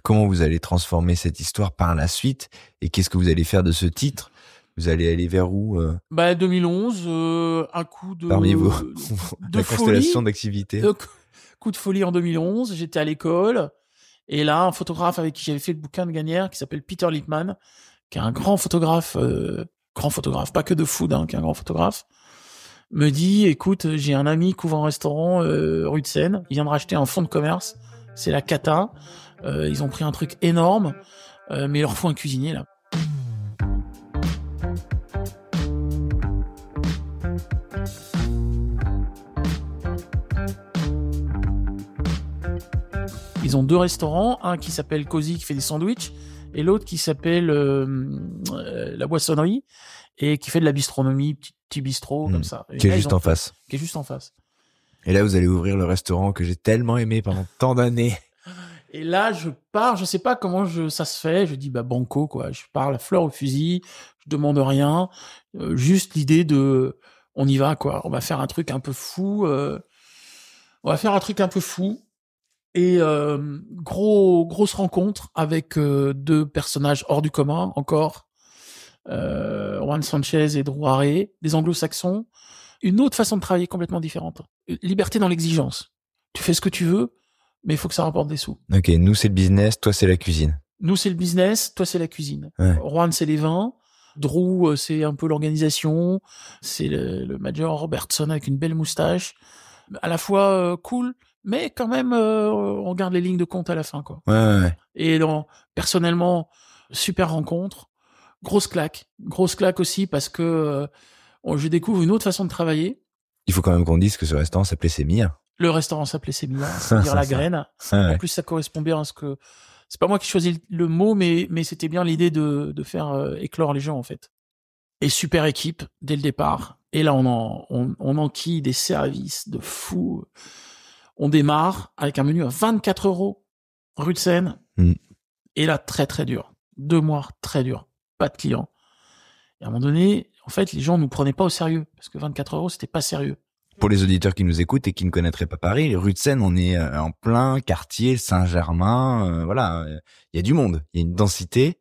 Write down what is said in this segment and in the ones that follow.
comment vous allez transformer cette histoire par la suite et qu'est-ce que vous allez faire de ce titre? Vous allez aller vers où 2011, un coup de parmi vous de la constellation folie, d'activités? coup de folie en 2011. J'étais à l'école et là, un photographe avec qui j'avais fait le bouquin de Gagnère, qui s'appelle Peter Lippmann, qui est un grand photographe, pas que de food, qui est un grand photographe, me dit, écoute, j'ai un ami qui ouvre un restaurant rue de Seine, il vient de racheter un fonds de commerce, c'est la cata, ils ont pris un truc énorme, mais il leur faut un cuisinier là. Ils ont 2 restaurants, un qui s'appelle Cozy qui fait des sandwichs et l'autre qui s'appelle La Boissonnerie et qui fait de la bistronomie, petit bistrot comme ça. Qui est juste en face. Qui est juste en face. Et là, vous allez ouvrir le restaurant que j'ai tellement aimé pendant tant d'années. Et là, je pars, je sais pas comment ça se fait, je dis banco quoi, je pars la fleur au fusil, je demande rien, juste l'idée de on y va quoi, on va faire un truc un peu fou, Et grosse rencontre avec 2 personnages hors du commun encore, Juan Sanchez et Drew Haré, des anglo-saxons, une autre façon de travailler complètement différente. Liberté dans l'exigence. Tu fais ce que tu veux, mais il faut que ça rapporte des sous. Ok, nous c'est le business, toi c'est la cuisine. Nous c'est le business, toi c'est la cuisine. Ouais. Juan c'est les vins, Drew c'est un peu l'organisation, c'est le Major Robertson avec une belle moustache, à la fois cool, mais quand même on garde les lignes de compte à la fin quoi. Ouais. Et personnellement, super rencontre, grosse claque aussi parce que je découvre une autre façon de travailler. Il faut quand même qu'on dise que ce restaurant s'appelait Sémilla. Le restaurant s'appelait Sémilla, c'est-à-dire la graine. Ouais. En plus, ça correspond bien à ce que c'est pas moi qui choisis le mot, mais c'était bien l'idée de faire éclore les gens en fait. Et super équipe dès le départ. Et là, on enquille des services de fou. On démarre avec un menu à 24 € rue de Seine. Et là, très très dur. 2 mois très dur. Pas de clients. Et à un moment donné, en fait, les gens nous prenaient pas au sérieux parce que 24 €, c'était pas sérieux. Pour les auditeurs qui nous écoutent et qui ne connaîtraient pas Paris, rue de Seine, on est en plein quartier Saint-Germain. Voilà, il y a du monde, il y a une densité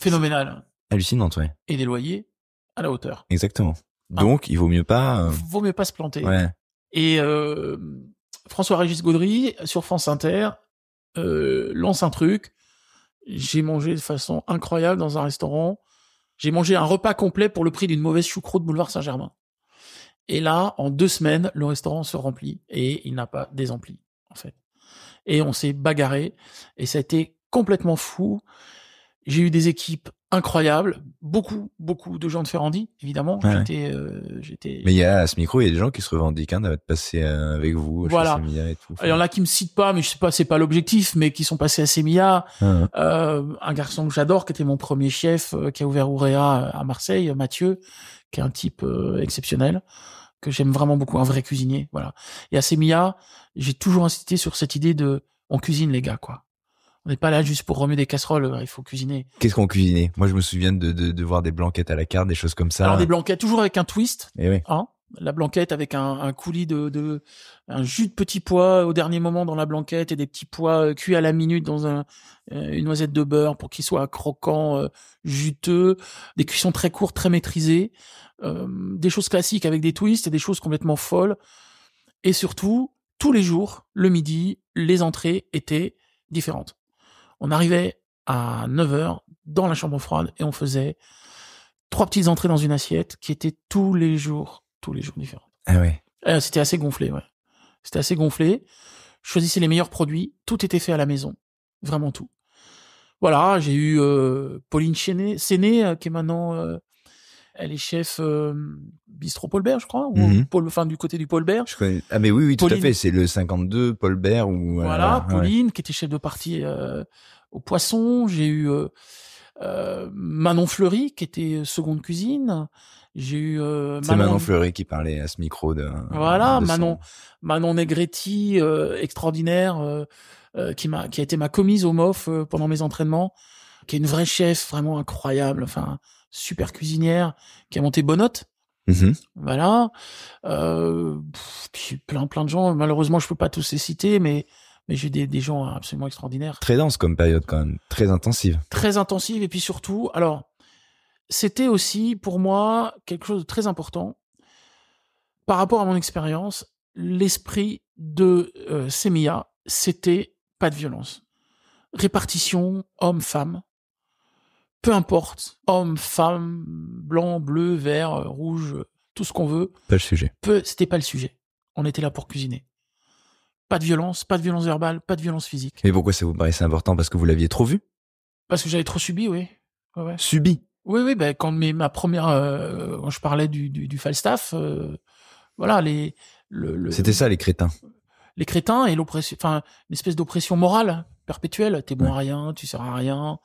phénoménale, hallucinante, ouais. Et des loyers à la hauteur. Exactement. Donc, il vaut mieux pas. Vaut mieux pas se planter. Ouais. Et François-Régis Gaudry sur France Inter lance un truc. J'ai mangé de façon incroyable dans un restaurant. J'ai mangé un repas complet pour le prix d'une mauvaise choucroute boulevard Saint-Germain. Et là, en 2 semaines, le restaurant se remplit et il n'a pas désempli, en fait. Et on s'est bagarré et ça a été complètement fou. J'ai eu des équipes incroyables, beaucoup de gens de Ferrandi, évidemment. Ouais. J'étais. Mais il y a à ce micro, il y a des gens qui se revendiquent de passer avec vous. Voilà. Chez Sémilla et tout. Il y en a qui me citent pas, mais je sais pas, c'est pas l'objectif, mais qui sont passés à Sémilla. Un garçon que j'adore, qui était mon premier chef, qui a ouvert Ouréa à Marseille, Mathieu, qui est un type exceptionnel, que j'aime vraiment beaucoup, un vrai cuisinier, voilà. Et à Sémilla, j'ai toujours insisté sur cette idée de, on cuisine les gars, quoi. On n'est pas là juste pour remuer des casseroles, il faut cuisiner. Qu'est-ce qu'on cuisinait? Moi, je me souviens de voir des blanquettes à la carte, des choses comme ça. Alors des blanquettes, toujours avec un twist. Et oui. La blanquette avec un coulis un jus de petits pois au dernier moment dans la blanquette et des petits pois cuits à la minute dans une noisette de beurre pour qu'ils soient croquants, juteux, des cuissons très courtes, très maîtrisées, des choses classiques avec des twists et des choses complètement folles. Et surtout, tous les jours, le midi, les entrées étaient différentes. On arrivait à 9h dans la chambre froide et on faisait 3 petites entrées dans une assiette qui étaient tous les jours différentes. Ah ouais. C'était assez gonflé, ouais. C'était assez gonflé. Je choisissais les meilleurs produits. Tout était fait à la maison. Vraiment tout. Voilà, j'ai eu Pauline Séné, qui est maintenant... elle est chef Bistrot Paulbert, je crois, ou du côté du Paulbert. Je connais. Ah mais oui, Pauline... tout à fait. C'est le 52 Paulbert ou voilà, Pauline qui était chef de partie au Poisson. J'ai eu Manon Fleury qui était seconde cuisine. J'ai eu c'est Manon Fleury qui parlait à ce micro de. Voilà, Manon Negretti, extraordinaire, qui a été ma commise au MOF pendant mes entraînements, qui est une vraie chef, vraiment incroyable, enfin super cuisinière, qui a monté Bonotte. Voilà. Puis plein de gens. Malheureusement, je peux pas tous les citer, mais Mais j'ai des gens absolument extraordinaires. Très dense comme période quand même, très intensive. Très intensive, et puis surtout, alors, c'était aussi pour moi quelque chose de très important. Par rapport à mon expérience, l'esprit de Semiya, c'était pas de violence. Répartition, homme-femme, peu importe, homme, femme, blanc, bleu, vert, rouge, tout ce qu'on veut. Pas le sujet. C'était pas le sujet. On était là pour cuisiner. Pas de violence verbale, pas de violence physique. Et pourquoi ça vous paraissait important? Parce que vous l'aviez trop vu? Parce que j'avais trop subi, oui. Ouais. Subi? Oui, ben quand ma première, quand je parlais du Falstaff, voilà, C'était ça les crétins. les crétins et l'oppression, enfin, une espèce d'oppression morale perpétuelle. T'es bon à rien, tu sers à rien,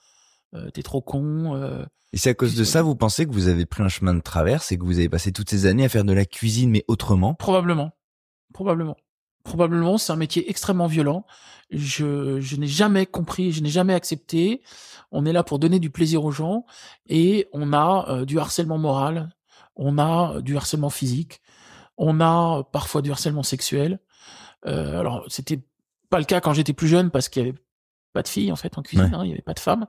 t'es trop con. Et c'est à cause de ça, vous pensez que vous avez pris un chemin de traverse et que vous avez passé toutes ces années à faire de la cuisine, mais autrement? Probablement, c'est un métier extrêmement violent. Je n'ai jamais compris, je n'ai jamais accepté. On est là pour donner du plaisir aux gens, et on a du harcèlement moral, on a du harcèlement physique, on a parfois du harcèlement sexuel. Alors, c'était pas le cas quand j'étais plus jeune, parce qu'il y avait pas de filles en fait en cuisine, il y avait pas de femmes.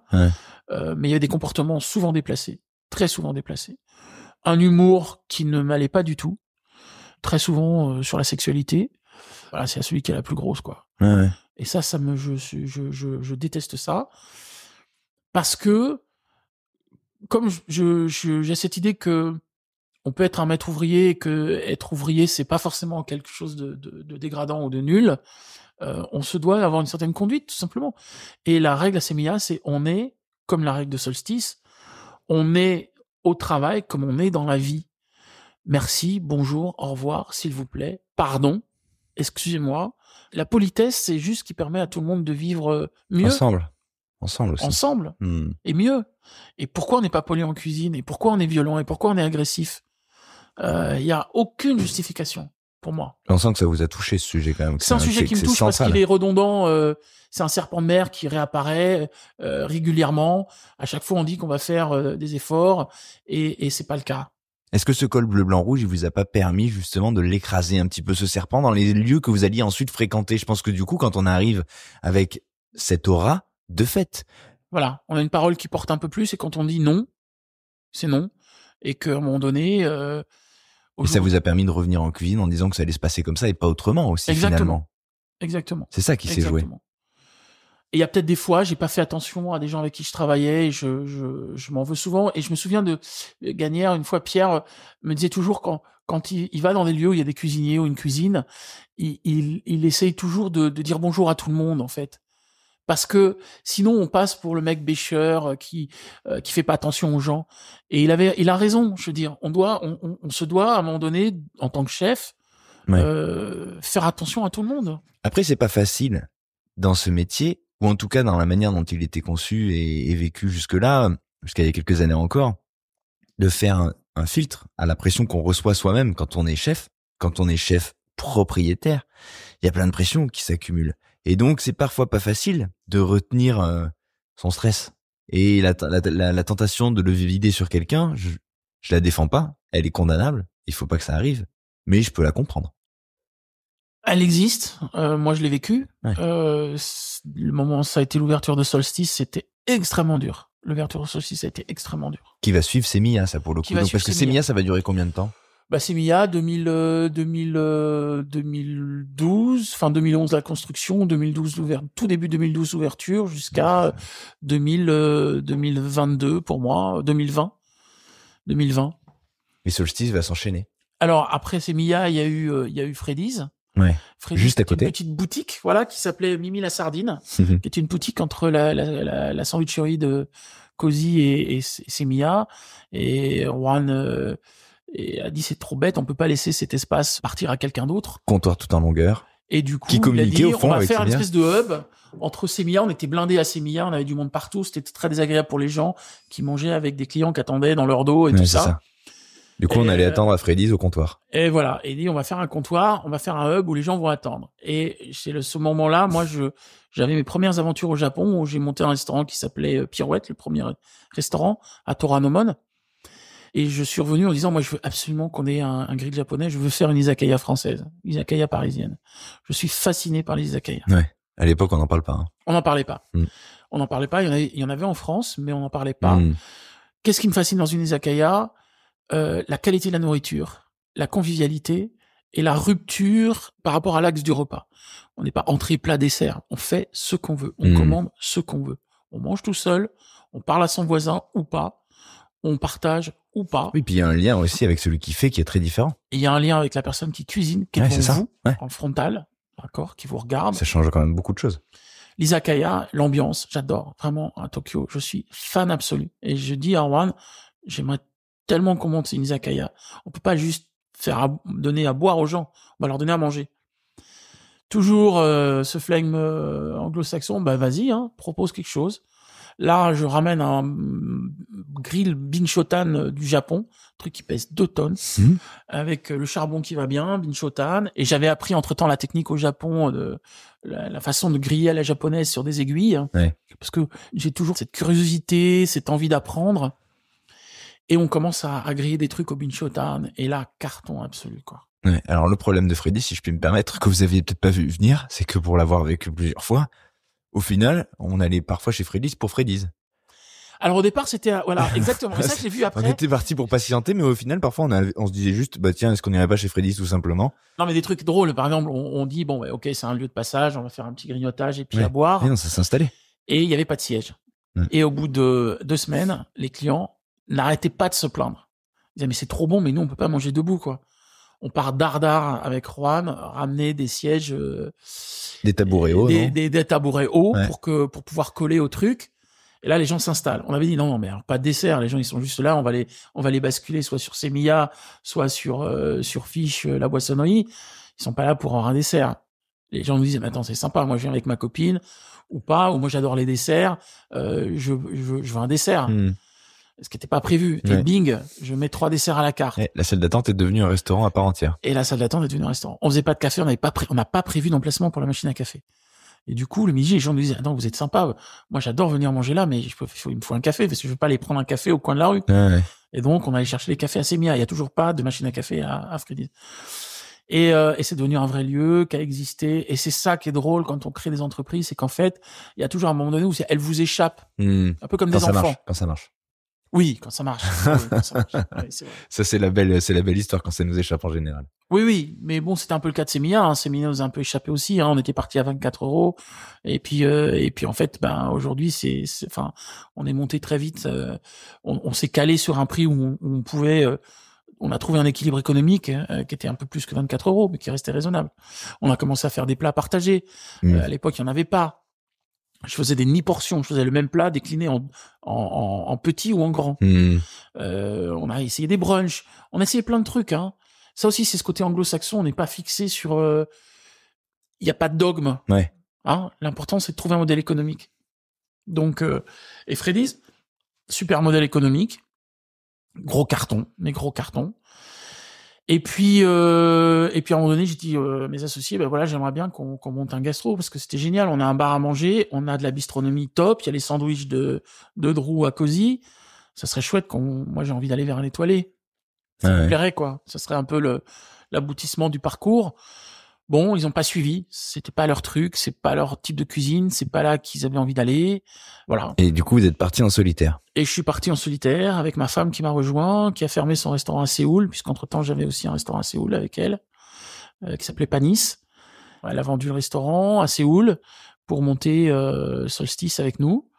Mais il y avait des comportements souvent déplacés, très souvent déplacés. Un humour qui ne m'allait pas du tout, très souvent sur la sexualité. Voilà, c'est à celui qui est la plus grosse, quoi. Et ça je déteste ça, parce que comme j'ai cette idée que on peut être un maître ouvrier, et que être ouvrier c'est pas forcément quelque chose de dégradant ou de nul. On se doit avoir une certaine conduite, tout simplement. Et la règle à Semiya, c'est on est, comme la règle de Solstice, on est au travail comme on est dans la vie. Merci, bonjour, au revoir, s'il vous plaît, pardon, excusez-moi. La politesse, c'est juste ce qui permet à tout le monde de vire mieux. Ensemble aussi. Ensemble. Et mieux. Et pourquoi on n'est pas poli en cuisine? Et pourquoi on est violent? Et pourquoi on est agressif? Il y a aucune justification pour moi. On sent que ça vous a touché, ce sujet, quand même. C'est un sujet qui me touche parce qu'il est redondant. C'est un serpent de mer qui réapparaît régulièrement. À chaque fois, on dit qu'on va faire des efforts, et c'est pas le cas. Est-ce que ce col bleu, blanc, rouge, il vous a pas permis justement de l'écraser un petit peu, ce serpent, dans les lieux que vous alliez ensuite fréquenter? Je pense que du coup, quand on arrive avec cette aura, de fait. Voilà, on a une parole qui porte un peu plus, et quand on dit non, c'est non. Et qu'à un moment donné... et ça vous a permis de revenir en cuisine en disant que ça allait se passer comme ça et pas autrement aussi, finalement. Exactement. C'est ça qui s'est joué. Et il y a peut-être des fois, j'ai pas fait attention à des gens avec qui je travaillais, et je m'en veux souvent. Et je me souviens de Gagnère, une fois, Pierre me disait toujours, quand il va dans des lieux où il y a des cuisiniers ou une cuisine, il essaye toujours de dire bonjour à tout le monde, en fait. Parce que sinon on passe pour le mec bêcheur qui fait pas attention aux gens. Et il a raison. Je veux dire, on se doit à un moment donné, en tant que chef, faire attention à tout le monde. Après, c'est pas facile dans ce métier, ou en tout cas dans la manière dont il était conçu et vécu jusque-là, jusqu'à il y a quelques années encore, de faire un filtre à la pression qu'on reçoit soi-même quand on est chef propriétaire. Il y a plein de pressions qui s'accumulent. Et donc, c'est parfois pas facile de retenir son stress. Et la tentation de le vider sur quelqu'un, je la défends pas. Elle est condamnable. Il faut pas que ça arrive. Mais je peux la comprendre. Elle existe. Moi, je l'ai vécu. Le moment où ça a été l'ouverture de Solstice, c'était extrêmement dur. L'ouverture de Solstice a été extrêmement dur. Qui va suivre Semiya, ça, pour le coup. Donc, parce que Semiya, ça va durer combien de temps? Semiya, 2012, fin 2011 la construction, 2012 tout début 2012 l'ouverture, jusqu'à 2022 pour moi, 2020. Et Solstice va s'enchaîner. Alors après Semiya, il y a eu Freddy's. Freddy's, juste à côté. Une petite boutique, voilà, qui s'appelait Mimi la Sardine, qui était une boutique entre la sandwicherie de Cozy et Semiya. Et Juan a dit, c'est trop bête, on peut pas laisser cet espace partir à quelqu'un d'autre. Comptoir tout en longueur. Et du coup, qui communiquait il a dit, au fond, on va avec faire Semiya. une espèce de hub entre Semiya. On était blindés à Semiya, on avait du monde partout, c'était très désagréable pour les gens qui mangeaient avec des clients qui attendaient dans leur dos et tout ça. Du coup, on allait attendre à Freddy's au comptoir. Et voilà. Et il dit, on va faire un comptoir, on va faire un hub où les gens vont attendre. Et c'est ce moment-là, moi, j'avais mes premières aventures au Japon, où j'ai monté un restaurant qui s'appelait Pirouette, le premier restaurant à Toranomon. Et je suis revenu en disant, moi, je veux absolument qu'on ait un grill japonais, je veux faire une izakaya française, izakaya parisienne. Je suis fasciné par les izakaya. À l'époque, on n'en parle pas. Hein. On n'en parlait pas. Mm. On n'en parlait pas. Il y en avait en France, mais on n'en parlait pas. Mm. Qu'est-ce qui me fascine dans une izakaya? La qualité de la nourriture, la convivialité et la rupture par rapport à l'axe du repas. On n'est pas entrée, plat, dessert. On fait ce qu'on veut. On commande ce qu'on veut. On mange tout seul. On parle à son voisin ou pas. On partage ou pas. Oui, puis il y a un lien aussi avec celui qui fait qui est très différent. Et il y a un lien avec la personne qui cuisine, qui est devant vous, en frontal, d'accord, qui vous regarde. Ça change quand même beaucoup de choses. L'izakaya, l'ambiance, j'adore. Vraiment, à Tokyo, je suis fan absolu. Et je dis à Erwan, j'aimerais tellement qu'on monte une izakaya. On peut pas juste donner à boire aux gens. On va leur donner à manger. Toujours ce flegme anglo-saxon, bah vas-y, hein, propose quelque chose. Là, je ramène un grill Binchotan du Japon, truc qui pèse 2 tonnes, avec le charbon qui va bien, Binchotan. Et j'avais appris entre-temps la technique au Japon, la façon de griller à la japonaise sur des aiguilles, parce que j'ai toujours cette curiosité, cette envie d'apprendre. Et on commence à griller des trucs au Binchotan, et là, carton absolu, quoi. Ouais. Alors le problème de Freddy, si je puis me permettre, que vous aviez peut-être pas vu venir, c'est que pour l'avoir vécu plusieurs fois, au final, on allait parfois chez Freddy's pour Freddy's. Alors au départ, c'était voilà, exactement. Et ça, je l'ai vu après. On était parti pour patienter, mais au final, parfois, on se disait juste, bah tiens, est-ce qu'on irait pas chez Freddy's tout simplement? Non, mais des trucs drôles. Par exemple, on dit bon, ouais, ok, c'est un lieu de passage, on va faire un petit grignotage et puis à boire. Et non, ça s'installait. Et il y avait pas de siège. Et au bout de 2 semaines, les clients n'arrêtaient pas de se plaindre. Ils disaient mais c'est trop bon, mais nous on peut pas manger debout, quoi. On part dardard avec Juan, ramener des sièges, des tabourets hauts, des tabourets hauts pour pouvoir coller au truc. Et là, les gens s'installent. On avait dit non, mais alors, pas de dessert. Les gens, ils sont juste là. On va les basculer soit sur Semiya, soit sur Fiche, la boissonnerie. Ils sont pas là pour avoir un dessert. Les gens nous disent, mais attends, c'est sympa. Moi, je viens avec ma copine ou pas, ou moi, j'adore les desserts. Je veux un dessert. Ce qui n'était pas prévu. Et bing, je mets 3 desserts à la carte. Et la salle d'attente est devenue un restaurant à part entière. Et la salle d'attente est devenue un restaurant. On faisait pas de café, on n'a pas prévu d'emplacement pour la machine à café. Et du coup, le midi, les gens nous disaient, attends, vous êtes sympa. Moi, j'adore venir manger là, mais il me faut un café parce que je veux pas aller prendre un café au coin de la rue. Et donc, on allait chercher les cafés à Semiya. Il y a toujours pas de machine à café à Freddy's. Et c'est devenu un vrai lieu qui a existé. Et c'est ça qui est drôle quand on crée des entreprises, c'est qu'en fait, il y a toujours un moment donné où elles vous échappent. Un peu comme des enfants. Quand ça marche. Oui, quand ça marche. Oui, quand ça marche. Oui, c'est vrai. Ça, c'est la belle histoire quand ça nous échappe en général. Oui, mais bon, c'était un peu le cas de Semiya. Hein. Semiya nous a un peu échappé aussi. Hein. On était parti à 24 €. Et puis en fait, aujourd'hui, enfin, on est monté très vite. On s'est calé sur un prix où on pouvait. On a trouvé un équilibre économique qui était un peu plus que 24 €, mais qui restait raisonnable. On a commencé à faire des plats partagés. À l'époque, il y en avait pas. Je faisais des demi-portions, je faisais le même plat décliné en petit ou en grand. On a essayé des brunchs, on a essayé plein de trucs. Hein. Ça aussi, c'est ce côté anglo-saxon, on n'est pas fixé sur... Il n'y a pas de dogme. Hein. L'important, c'est de trouver un modèle économique. Donc, et Freddy's, super modèle économique, gros carton. Et puis à un moment donné, j'ai dit mes associés, ben voilà, j'aimerais bien qu'on monte un gastro parce que c'était génial. On a un bar à manger, on a de la bistronomie top, il y a les sandwichs de Drew à Cozy. Ça serait chouette moi j'ai envie d'aller vers un étoilé. Ça me plairait quoi. Ça serait un peu l'aboutissement du parcours. Bon, ils ont pas suivi, c'était pas leur truc, c'est pas leur type de cuisine, c'est pas là qu'ils avaient envie d'aller. Voilà. Et du coup, vous êtes parti en solitaire. Et je suis parti en solitaire avec ma femme qui m'a rejoint, qui a fermé son restaurant à Séoul, puisqu'entre-temps, j'avais aussi un restaurant à Séoul avec elle, qui s'appelait Panis. Elle a vendu le restaurant à Séoul pour monter Solstice avec nous.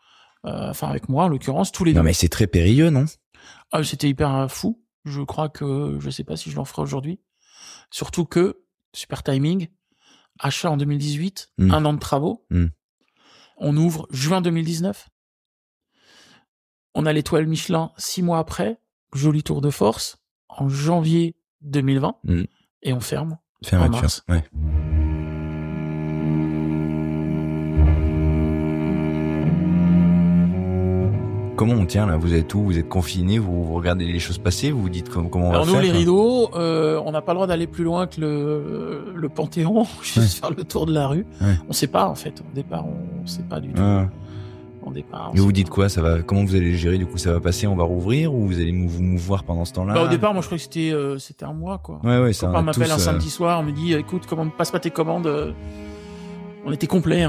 Enfin, avec moi, en l'occurrence, tous les deux. Non, mais c'est très périlleux, non? Ah, c'était hyper fou. Je crois que je sais pas si je l'en ferai aujourd'hui. Surtout que, super timing, achat en 2018, 1 an de travaux. On ouvre juin 2019. On a l'étoile Michelin 6 mois après, joli tour de force, en janvier 2020, et on ferme en mars. Comment on tient là? Vous êtes où? Vous êtes confinés? Vous regardez les choses passer? Vous vous dites comment on va faire? On ouvre les rideaux. On n'a pas le droit d'aller plus loin que le Panthéon, juste faire le tour de la rue. On sait pas en fait. Au départ, on sait pas du tout. Au départ. Et vous dites quoi? Ça va? Comment vous allez le gérer? Du coup, ça va passer? On va rouvrir ou vous allez vous mouvoir pendant ce temps-là? Au départ, moi, je croyais que c'était un mois, quoi. Ça. Quand on m'appelle un samedi soir, on me dit, écoute, passe pas tes commandes. On était complet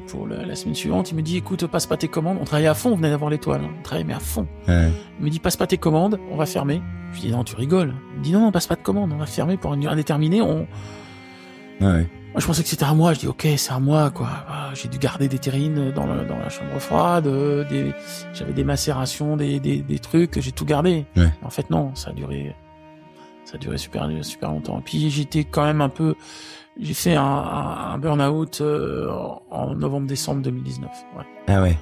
pour la semaine suivante. Il me dit, écoute, passe pas tes commandes. On travaillait à fond, on venait d'avoir l'étoile. On travaillait mais à fond. Ouais. Il me dit, passe pas tes commandes, on va fermer. Je lui dis, non, tu rigoles. Il me dit, non, passe pas de commandes, on va fermer pour une durée indéterminée. Ouais. Moi, je pensais que c'était à moi. Je dis, ok, c'est à moi, quoi. Ah, j'ai dû garder des terrines dans la chambre froide. J'avais des macérations, des trucs. J'ai tout gardé. Ouais. En fait, non, ça a duré super longtemps. Et puis, j'étais quand même un peu... J'ai fait un burn-out en novembre-décembre 2019. Ouais. Ah ouais.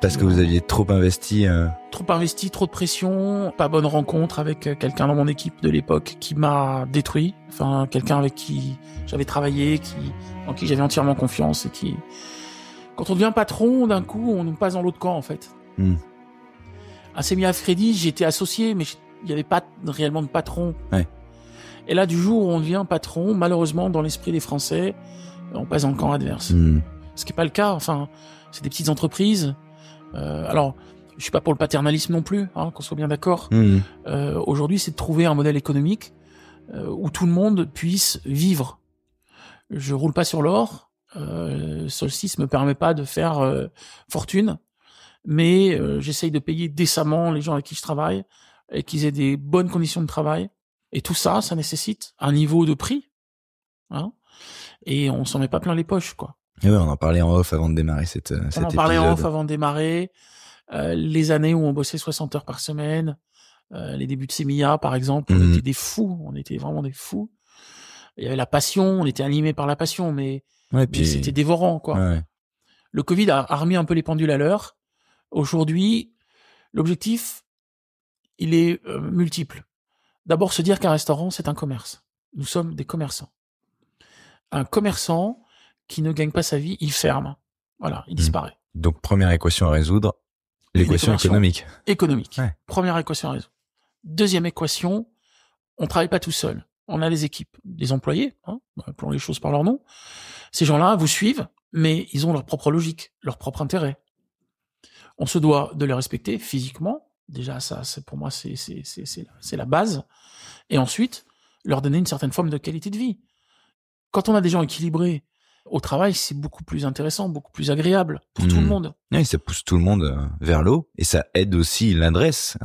Parce que vous aviez trop investi. Trop investi, trop de pression, pas bonne rencontre avec quelqu'un dans mon équipe de l'époque qui m'a détruit. Enfin, quelqu'un avec qui j'avais travaillé, en qui j'avais entièrement confiance et qui... Quand on devient patron, d'un coup, on nous passe dans l'autre camp, en fait. À Semia Freddy, j'étais associé, mais il n'y avait pas réellement de patron. Ouais. Et là, du jour où on devient patron, malheureusement, dans l'esprit des Français, on passe dans le camp adverse. Ce qui n'est pas le cas. Enfin, c'est des petites entreprises. Alors, je suis pas pour le paternalisme non plus, qu'on soit bien d'accord. Aujourd'hui, c'est de trouver un modèle économique où tout le monde puisse vivre. Je roule pas sur l'or. Solstice me permet pas de faire fortune, mais j'essaye de payer décemment les gens avec qui je travaille et qu'ils aient des bonnes conditions de travail. Et tout ça, ça nécessite un niveau de prix, et on s'en met pas plein les poches, quoi. Et ouais, on en parlait en off avant de démarrer cet épisode. On en parlait en off avant de démarrer. Les années où on bossait 60 heures par semaine, les débuts de Semilla, par exemple, on était des fous, on était vraiment des fous. Il y avait la passion, on était animés par la passion, mais c'était dévorant, quoi. Ouais. Le Covid a remis un peu les pendules à l'heure. Aujourd'hui, l'objectif, il est multiple. D'abord, se dire qu'un restaurant, c'est un commerce. Nous sommes des commerçants. Un commerçant qui ne gagne pas sa vie, il ferme. Voilà, il disparaît. Donc, première équation à résoudre, l'équation économique. Économique. Ouais. Première équation à résoudre. Deuxième équation, on travaille pas tout seul. On a des équipes, des employés, appelons les choses par leur nom. Ces gens-là vous suivent, mais ils ont leur propre logique, leur propre intérêt. On se doit de les respecter physiquement. Déjà, ça, pour moi, c'est la base. Et ensuite, leur donner une certaine forme de qualité de vie. Quand on a des gens équilibrés au travail, c'est beaucoup plus intéressant, beaucoup plus agréable pour tout le monde. Oui, ça pousse tout le monde vers l'eau et ça aide aussi l'adresse.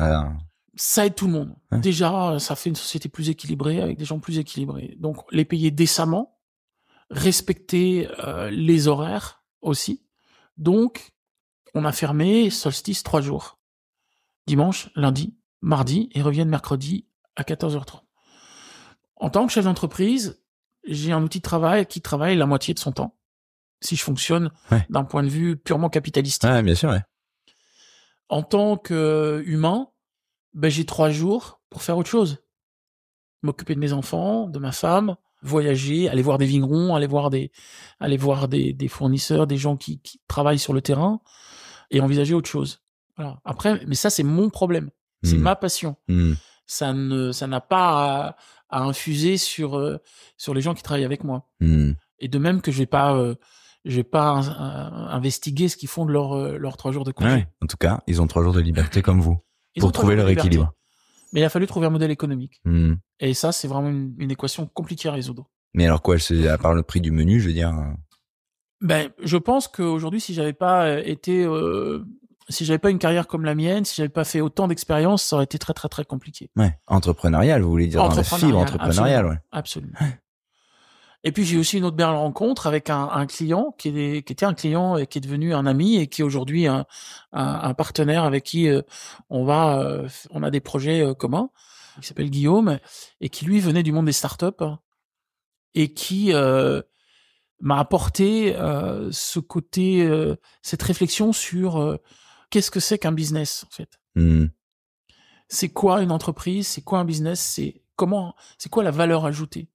Ça aide tout le monde. Ouais. Déjà, ça fait une société plus équilibrée avec des gens plus équilibrés. Donc, les payer décemment, respecter les horaires aussi. Donc, on a fermé Solstice 3 jours. Dimanche, lundi, mardi, et reviennent mercredi à 14h30. En tant que chef d'entreprise, j'ai un outil de travail qui travaille la moitié de son temps. Si je fonctionne d'un point de vue purement capitalistique. Ouais, bien sûr, ouais. En tant qu'humain, j'ai 3 jours pour faire autre chose. M'occuper de mes enfants, de ma femme, voyager, aller voir des vignerons, aller voir des fournisseurs, des gens qui travaillent sur le terrain, et envisager autre chose. Voilà. Après, mais ça, c'est mon problème. C'est ma passion. Ça n'a pas à infuser sur les gens qui travaillent avec moi. Et de même que je vais pas investiguer ce qu'ils font de leurs 3 jours de congé. Ouais, en tout cas, ils ont 3 jours de liberté comme vous. Pour trouver leur équilibre. Mais il a fallu trouver un modèle économique. Et ça, c'est vraiment une équation compliquée à résoudre. Mais alors quoi, c'est à part le prix du menu, je veux dire. Je pense qu'aujourd'hui, si j'avais pas une carrière comme la mienne, si j'avais pas fait autant d'expérience, ça aurait été très très très compliqué. Ouais, entrepreneurial, vous voulez dire dans la fibre entrepreneuriale, ouais. Absolument. Et puis j'ai aussi une autre belle rencontre avec un client qui était un client et qui est devenu un ami et qui est aujourd'hui un partenaire avec qui on a des projets communs, qui s'appelle Guillaume et qui lui venait du monde des startups et qui m'a apporté ce côté, cette réflexion sur qu'est-ce que c'est qu'un business en fait. C'est quoi une entreprise, c'est quoi un business, c'est quoi la valeur ajoutée.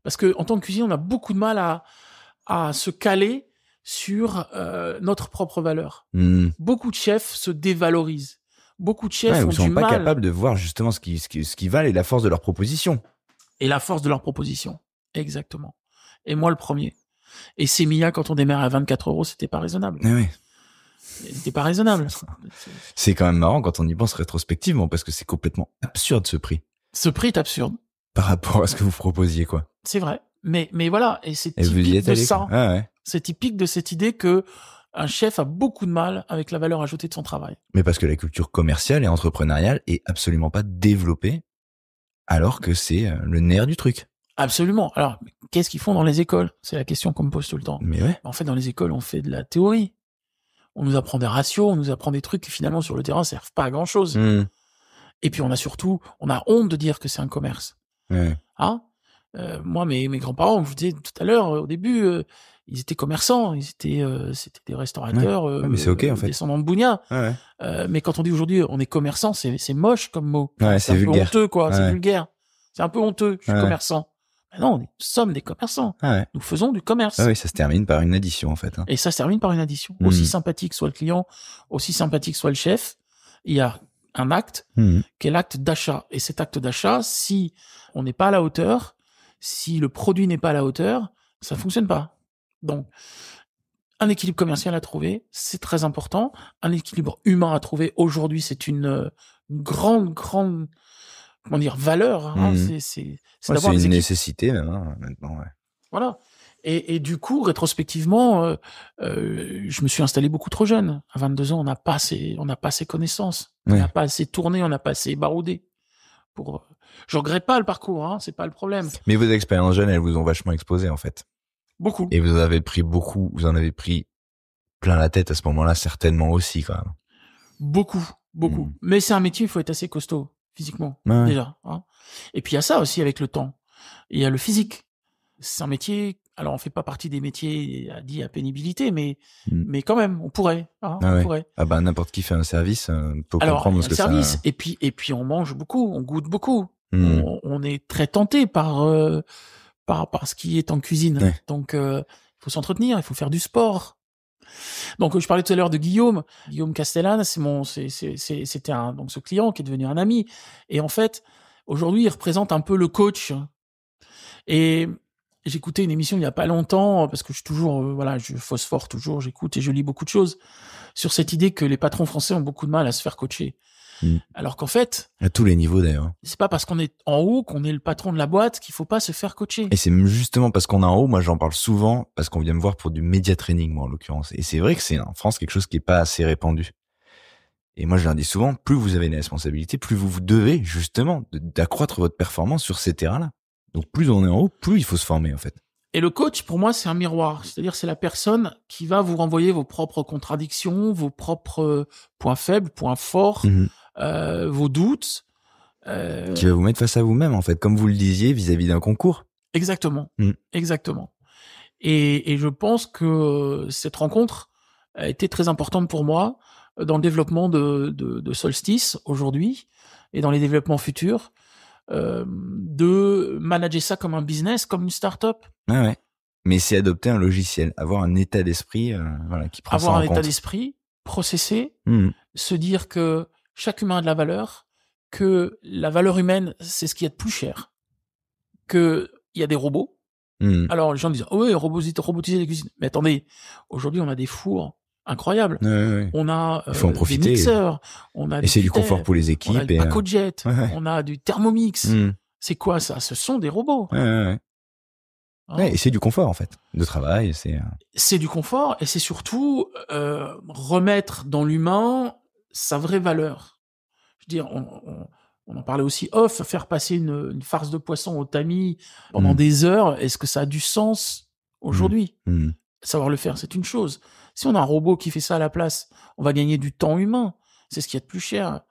Parce que en tant que cuisinier, on a beaucoup de mal à se caler sur notre propre valeur. Beaucoup de chefs se dévalorisent. Beaucoup de chefs ont du mal. Ils sont pas capables de voir justement ce qui valent et la force de leur proposition. Et la force de leur proposition, exactement. Et moi le premier. Et Semilla, quand on démarre à 24 €, c'était pas raisonnable. Oui. C'était pas raisonnable. C'est quand même marrant quand on y pense rétrospectivement parce que c'est complètement absurde ce prix. Ce prix est absurde. Par rapport à ce que vous proposiez, quoi. C'est vrai. Mais voilà, et c'est Et vous y typique êtes de allé, ça. quoi. Ah ouais. C'est typique de cette idée que un chef a beaucoup de mal avec la valeur ajoutée de son travail. Mais parce que la culture commerciale et entrepreneuriale est absolument pas développée, alors que c'est le nerf du truc. Absolument. Alors, qu'est-ce qu'ils font dans les écoles? C'est la question qu'on me pose tout le temps. Mais ouais. En fait, dans les écoles, on fait de la théorie. On nous apprend des ratios, on nous apprend des trucs qui finalement sur le terrain servent pas à grand chose. Et puis on a honte de dire que c'est un commerce. Ouais. Hein? Moi, mes grands-parents, je vous disais tout à l'heure, au début, ils étaient commerçants, c'était des restaurateurs, Ouais, mais c'est ok, en fait. descendants de Bougna. Ouais. Mais quand on dit aujourd'hui on est commerçant, c'est moche comme mot. Ouais, c'est c'est vulgaire. un peu honteux, quoi. Ouais. C'est vulgaire. C'est un peu honteux. Je suis Ouais. commerçant. Mais non, nous sommes des commerçants. Ouais. Nous faisons du commerce. Ah oui, ça se termine par une addition, en fait. Hein. Et ça se termine par une addition. Aussi sympathique soit le client, aussi sympathique soit le chef, il y a un acte qui est l'acte d'achat. Et cet acte d'achat, si on n'est pas à la hauteur, si le produit n'est pas à la hauteur, ça ne fonctionne pas. Donc, un équilibre commercial à trouver, c'est très important. Un équilibre humain à trouver, aujourd'hui, c'est une grande, comment dire, valeur. Hein. C'est d'avoir une des équipes. nécessité, même, hein, maintenant. Ouais. Voilà. Et du coup, rétrospectivement, je me suis installé beaucoup trop jeune. À 22 ans, on n'a pas assez connaissances. On n'a pas assez tourné, on n'a pas assez baroudé. Je regrette pas le parcours, hein, c'est pas le problème. Mais vos expériences jeunes, elles vous ont vachement exposé, en fait. Beaucoup. Et vous en avez pris plein la tête à ce moment-là, certainement aussi, quand même. Beaucoup. Mais c'est un métier, il faut être assez costaud, physiquement, déjà. Hein. Et puis il y a ça aussi avec le temps. Il y a le physique. C'est un métier, alors on fait pas partie des métiers dits à pénibilité, mais quand même, on pourrait. Hein, on pourrait. Ah bah n'importe qui fait un service, peut comprendre ce que service, ça... et puis on mange beaucoup, on goûte beaucoup. On est très tenté par ce qui est en cuisine. Ouais. Donc il faut s'entretenir, il faut faire du sport. Donc je parlais tout à l'heure de Guillaume Castellane, c'était donc ce client qui est devenu un ami. Et en fait, aujourd'hui, il représente un peu le coach. Et j'écoutais une émission il y a pas longtemps, parce que je suis toujours, je phosphore toujours, j'écoute et je lis beaucoup de choses sur cette idée que les patrons français ont beaucoup de mal à se faire coacher. Alors qu'en fait, à tous les niveaux d'ailleurs. C'est pas parce qu'on est en haut qu'on est le patron de la boîte qu'il faut pas se faire coacher. Et c'est justement parce qu'on est en haut, moi j'en parle souvent, parce qu'on vient me voir pour du média training, moi en l'occurrence. Et c'est vrai que c'est en France quelque chose qui est pas assez répandu. Et moi je leur dis souvent, plus vous avez des responsabilités, plus vous devez justement d'accroître votre performance sur ces terrains-là. Donc plus on est en haut, plus il faut se former en fait. Et le coach, pour moi, c'est un miroir. C'est-à-dire, c'est la personne qui va vous renvoyer vos propres contradictions, vos propres points faibles, points forts, vos doutes. Qui va vous mettre face à vous-même, en fait, comme vous le disiez, vis-à-vis d'un concours. Exactement. Exactement. Et je pense que cette rencontre a été très importante pour moi dans le développement de Solstice aujourd'hui et dans les développements futurs. De manager ça comme un business, comme une start-up. Ouais. Mais c'est adopter un logiciel, avoir un état d'esprit qui prend ça en compte. Avoir un état d'esprit, processer, se dire que chaque humain a de la valeur, que la valeur humaine, c'est ce qu'il y a de plus cher, que il y a des robots. Alors les gens disent oui, robotiser les cuisines. Mais attendez, aujourd'hui on a des fours incroyables. On a il faut en profiter. Des mixeurs, on a et c'est du confort pour les équipes. On a du Pacojet, on a du Thermomix. C'est quoi ça? Ce sont des robots. Et c'est du confort en fait, de travail. C'est du confort et c'est surtout remettre dans l'humain sa vraie valeur. Je veux dire, on en parlait aussi off, faire passer une farce de poisson au tamis pendant des heures, est-ce que ça a du sens aujourd'hui? Savoir le faire, c'est une chose. Si on a un robot qui fait ça à la place, on va gagner du temps humain. C'est ce qu'il y a de plus cher.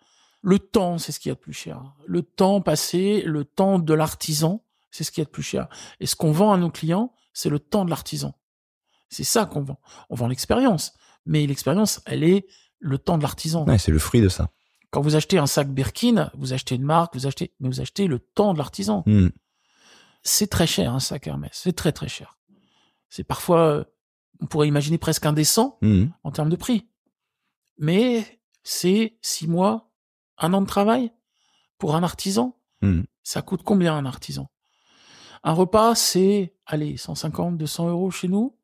Le temps, c'est ce qu'il y a de plus cher. Le temps passé, le temps de l'artisan, c'est ce qu'il y a de plus cher. Et ce qu'on vend à nos clients, c'est le temps de l'artisan. C'est ça qu'on vend. On vend l'expérience. Mais l'expérience, elle est le temps de l'artisan. Ouais, c'est le fruit de ça. Quand vous achetez un sac Birkin, vous achetez une marque, vous achetez le temps de l'artisan. C'est très cher, un sac Hermès. C'est très, très cher. C'est parfois, on pourrait imaginer presque indécent en termes de prix. Mais c'est 6 mois, 1 an de travail pour un artisan. Ça coûte combien un artisan? Un repas, c'est, 150, 200 euros chez nous.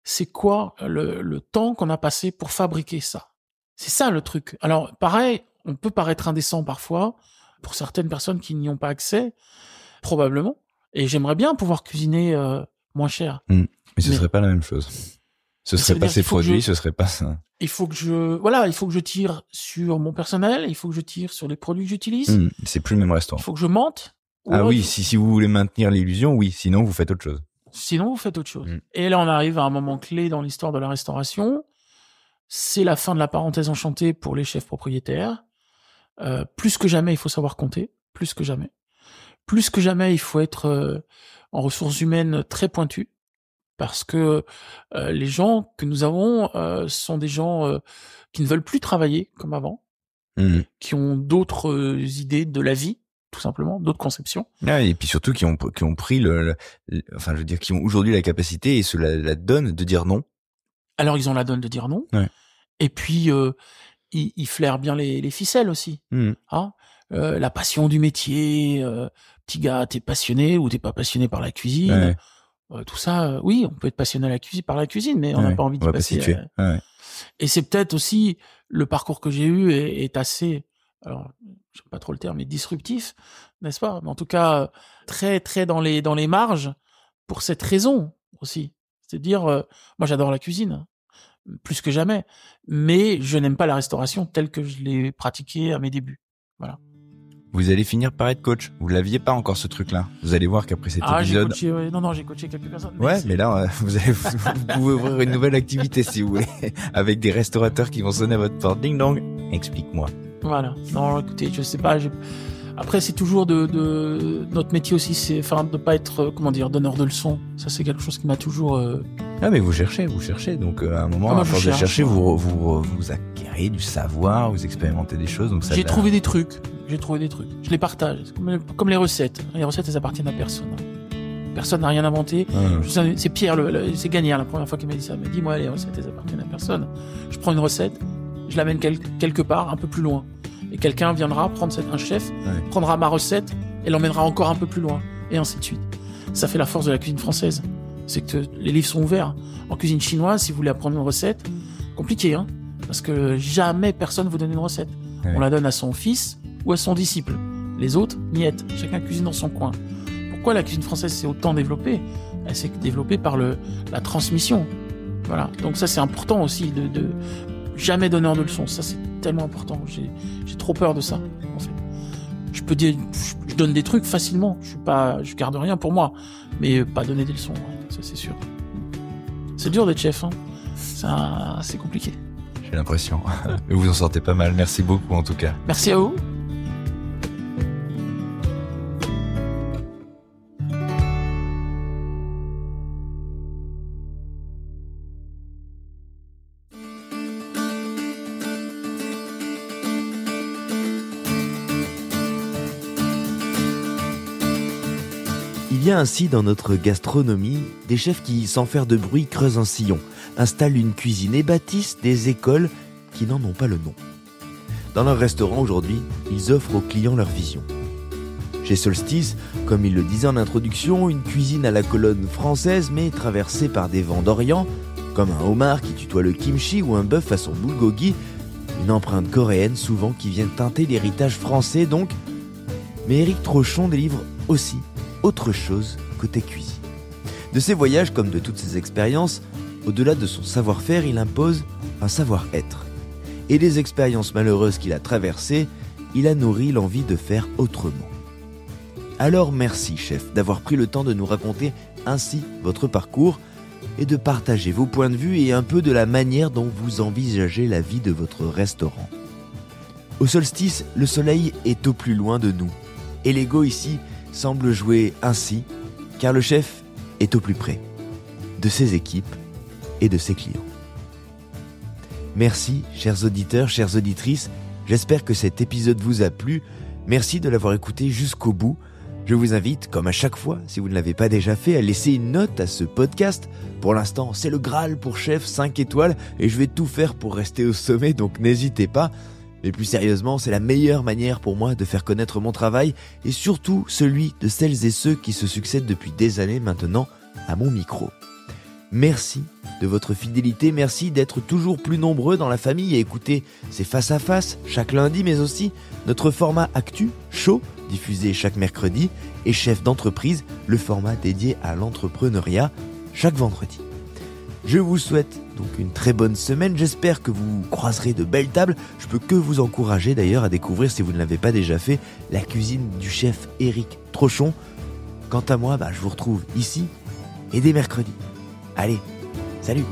C'est quoi le temps qu'on a passé pour fabriquer ça? C'est ça le truc. Alors, pareil, on peut paraître indécent parfois, pour certaines personnes qui n'y ont pas accès, probablement. Et j'aimerais bien pouvoir cuisiner moins cher. Mais ce serait pas la même chose. Ce serait pas ces produits, ce serait pas ça. Il faut que je tire sur mon personnel, il faut que je tire sur les produits que j'utilise. C'est plus le même restaurant. Il faut que je mente. Oui, si vous voulez maintenir l'illusion, oui. Sinon, vous faites autre chose. Et là, on arrive à un moment clé dans l'histoire de la restauration. C'est la fin de la parenthèse enchantée pour les chefs propriétaires. Plus que jamais, il faut savoir compter. Plus que jamais. Plus que jamais, il faut être en ressources humaines très pointues. Parce que les gens que nous avons sont des gens qui ne veulent plus travailler comme avant, qui ont d'autres idées de la vie, tout simplement, d'autres conceptions. Et puis surtout qui ont pris qui ont aujourd'hui la capacité et la donne de dire non. Alors ils ont la donne de dire non. Ouais. Et puis ils flairent bien les ficelles aussi. La passion du métier. Petit gars, t'es passionné ou t'es pas passionné par la cuisine. Tout ça, oui, on peut être passionné par la cuisine, mais on n'a pas envie de passer. Et c'est peut-être aussi le parcours que j'ai eu est assez, alors j'aime pas trop le terme, mais disruptif, n'est-ce pas? Mais en tout cas, très très dans les marges pour cette raison aussi. C'est-à-dire, moi j'adore la cuisine plus que jamais, mais je n'aime pas la restauration telle que je l'ai pratiquée à mes débuts. Voilà. Vous allez finir par être coach. Vous l'aviez pas encore ce truc-là. Vous allez voir qu'après cet épisode. J'ai coaché quelques personnes. Mais là, vous pouvez ouvrir une nouvelle activité si vous voulez, avec des restaurateurs qui vont sonner à votre porte. Ding dong. Explique-moi. Voilà. Non, écoutez, je sais pas. Après, c'est toujours de notre métier aussi, c'est de pas être donneur de leçons. Ça, c'est quelque chose qui m'a toujours. Mais vous cherchez. Donc à un moment, à force de chercher, vous acquérez du savoir, vous expérimentez des choses. Donc ça. J'ai trouvé des trucs. Je les partage. Comme les recettes. Les recettes, elles appartiennent à personne. Personne n'a rien inventé. C'est Pierre, c'est Gagnère, la première fois qu'il m'a dit ça. Il m'a dit, moi, les recettes, elles appartiennent à personne. Je prends une recette, je l'amène quelque part, un peu plus loin. Et quelqu'un viendra un chef, prendra ma recette et l'emmènera encore un peu plus loin. Et ainsi de suite. Ça fait la force de la cuisine française. C'est que les livres sont ouverts. En cuisine chinoise, si vous voulez apprendre une recette, compliqué, parce que jamais personne vous donne une recette. On la donne à son fils ou à son disciple. Les autres, miettes. Chacun cuisine dans son coin. Pourquoi la cuisine française s'est autant développée? Elle s'est développée par la transmission. Voilà. Donc ça, c'est important aussi de jamais donneur de leçons. Ça, c'est tellement important. J'ai trop peur de ça, en fait. Je peux dire, je donne des trucs facilement. Je garde rien pour moi. Mais pas donner des leçons. Ça, c'est sûr. C'est dur d'être chef, Ça, c'est compliqué. J'ai l'impression. Mais vous en sortez pas mal. Merci beaucoup, en tout cas. Merci à vous. Il y a ainsi dans notre gastronomie des chefs qui, sans faire de bruit, creusent un sillon, installent une cuisine et bâtissent des écoles qui n'en ont pas le nom. Dans leur restaurant aujourd'hui, ils offrent aux clients leur vision. Chez Solstice, comme il le disait en introduction, une cuisine à la colonne française mais traversée par des vents d'Orient, comme un homard qui tutoie le kimchi ou un bœuf façon bulgogi, une empreinte coréenne souvent qui vient teinter l'héritage français donc. Mais Éric Trochon délivre aussi autre chose côté cuisine. De ses voyages comme de toutes ses expériences, au-delà de son savoir-faire, il impose un savoir-être. Et des expériences malheureuses qu'il a traversées, il a nourri l'envie de faire autrement. Alors merci chef d'avoir pris le temps de nous raconter ainsi votre parcours et de partager vos points de vue et un peu de la manière dont vous envisagez la vie de votre restaurant. Au Solstice, le soleil est au plus loin de nous et l'ego ici semble jouer ainsi car le chef est au plus près de ses équipes et de ses clients. Merci chers auditeurs, chères auditrices, j'espère que cet épisode vous a plu. Merci de l'avoir écouté jusqu'au bout. Je vous invite, comme à chaque fois, si vous ne l'avez pas déjà fait, à laisser une note à ce podcast. Pour l'instant, c'est le Graal pour chef 5 étoiles et je vais tout faire pour rester au sommet, donc n'hésitez pas. Mais plus sérieusement, c'est la meilleure manière pour moi de faire connaître mon travail et surtout celui de celles et ceux qui se succèdent depuis des années maintenant à mon micro. Merci de votre fidélité, merci d'être toujours plus nombreux dans la famille à écouter ces face à face chaque lundi, mais aussi notre format Actu, chaud, diffusé chaque mercredi, et Chef d'entreprise, le format dédié à l'entrepreneuriat, chaque vendredi. Je vous souhaite donc une très bonne semaine, j'espère que vous croiserez de belles tables. Je peux que vous encourager d'ailleurs à découvrir, si vous ne l'avez pas déjà fait, la cuisine du chef Éric Trochon. Quant à moi, je vous retrouve ici et dès mercredi. Allez, salut!